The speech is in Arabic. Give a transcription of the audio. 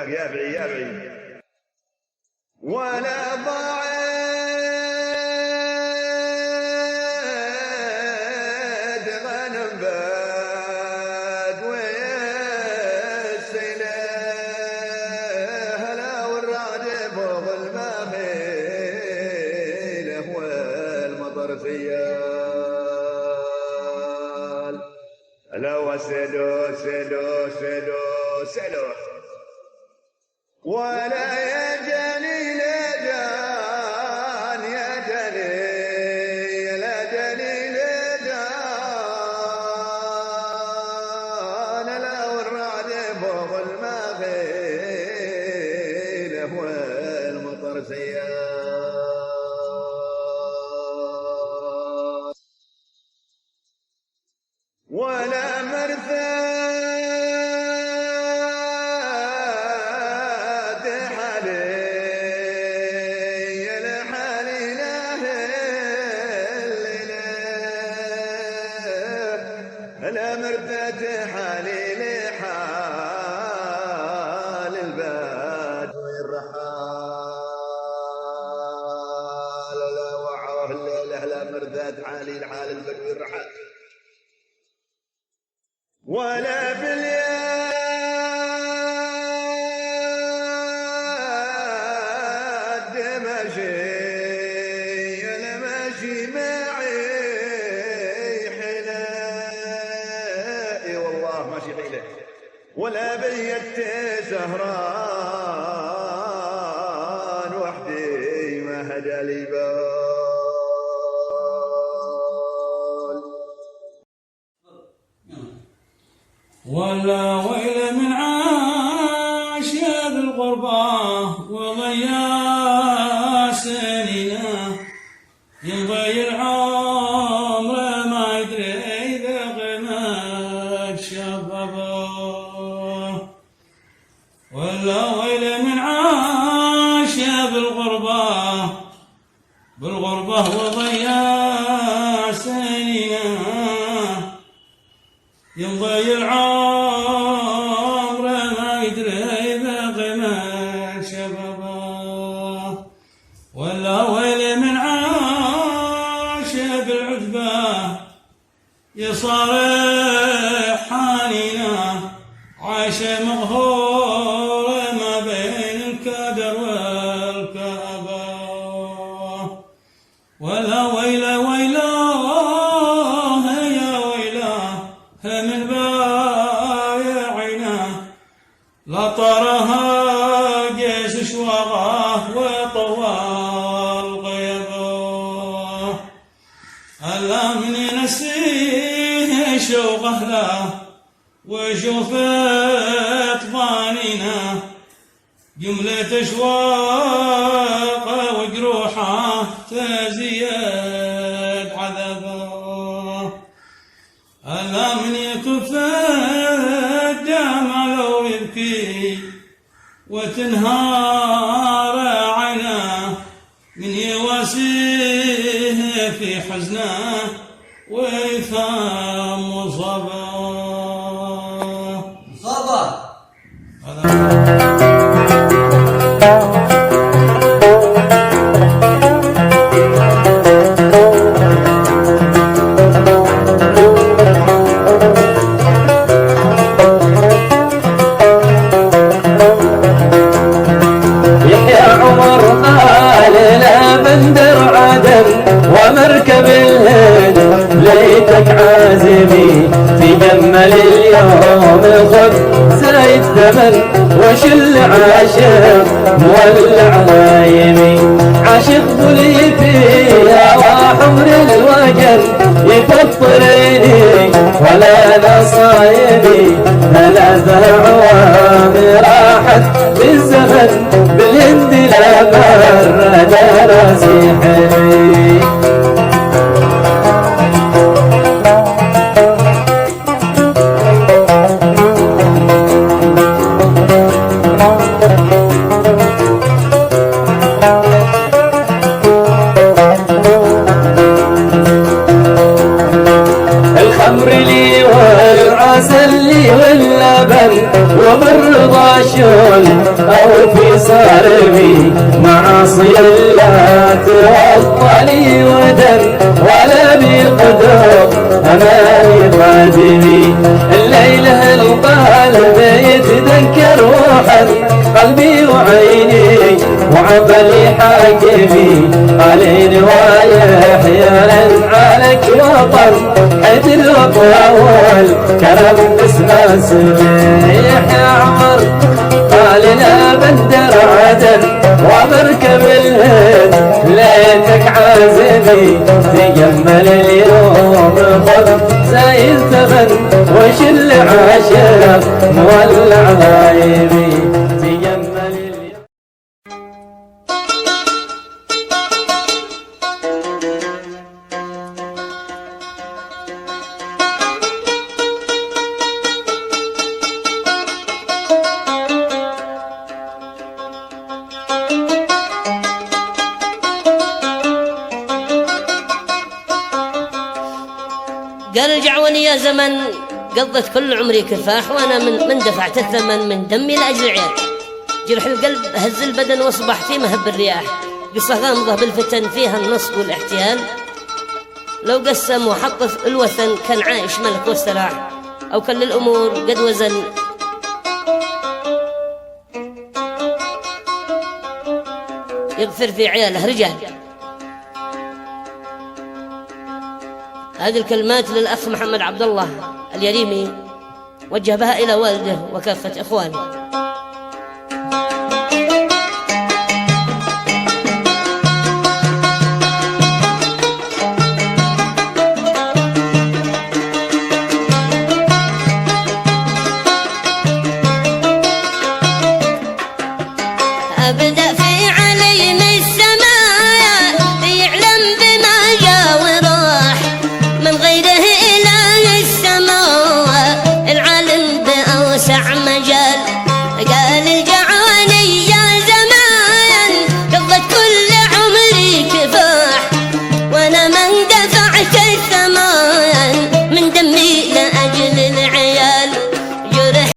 هناك يا بعيد يا بعيد. ولا ضاعت غنم باد ويسيله هلا والرعد فوق الماخيله والمطر سيال هلا وسلو سلو سلو سلو. ولا يا جليل جان يا جليل يا جليل جان لا والرعد فوق الماخيل والمطر سيال. ولا مرثاد حالي الحالي له لا مرثاد حالي لحال الباد والرحال لا وعوه الليله لا مرثاد حالي لحال البدو الرحال. ولا باليد ماشي الماشي معي حيلة اي والله ماشي حيلة. ولا باليد سهران وحدي ما هدى لي بال. ولا ويل من عاش بالغربة وضيع سنينه يضيع عمره ما يدري إذا قيمة شبابه. ولا ويل من عاش بالغربة وضيع سنينه يضيع عمره ما يدري إذا قيمة شبابه. ولا ويل من عاش بالعتبة يصارح حنينه عاش مقهور ما بين الكدر والكآبة. ولا ويل ويلاه يا ويلاه من بايعنا لا طرها جيش شواغه وطوال غيبه. ألا من ينسيه شوقه له وشوفت ظانينا جملة أشواقه وجروحه تزيد عذابه. ألا من يكف الدمع لو يبكي وتنهار عيناه من يواسيه في حزنه ويفهم مصابه. ومركب الهند ليتك عازمي تجمل اليوم خذ زايد ثمن وشل عاشق مولع رايمي عاشق ظلي فيها وحمر الوجل يفطرني ولا نصايبي ثلاث عوام راحت بالزمن بالهند لا برد راسي حبي. الخمر لي والعسل لي العلي واللبن وبالرضا شل أو في صارمي معاصي لا توضى لي ودن ولا بقدر أماني قادمي الليلة القلب يتذكر روحا قلبي وعيني وعقلي حاكمي علي ويحيى عليك وطن حيث الوقوع والكرم باسم سميح يا عمر قال لا بندر عدن وبركب الهند ليتك عازمي تجمل اليوم خذ زايد ثمن وشل عاشق مولع غايبي تجمل اليوم. قال ارجعوني يا زمن قضت كل عمري كفاح وانا من دفعت الثمن من دمي لاجل عيال جرح القلب هز البدن واصبح في مهب الرياح قصة غامضة بالفتن فيها النصب والاحتيال لو قسم وحط الوثن كان عايش ملك واستراح او كان للامور قد وزن يغفر في عياله رجال. هذه الكلمات للأخ محمد عبد الله اليريمي وجه بها إلى والده وكافة إخوانه.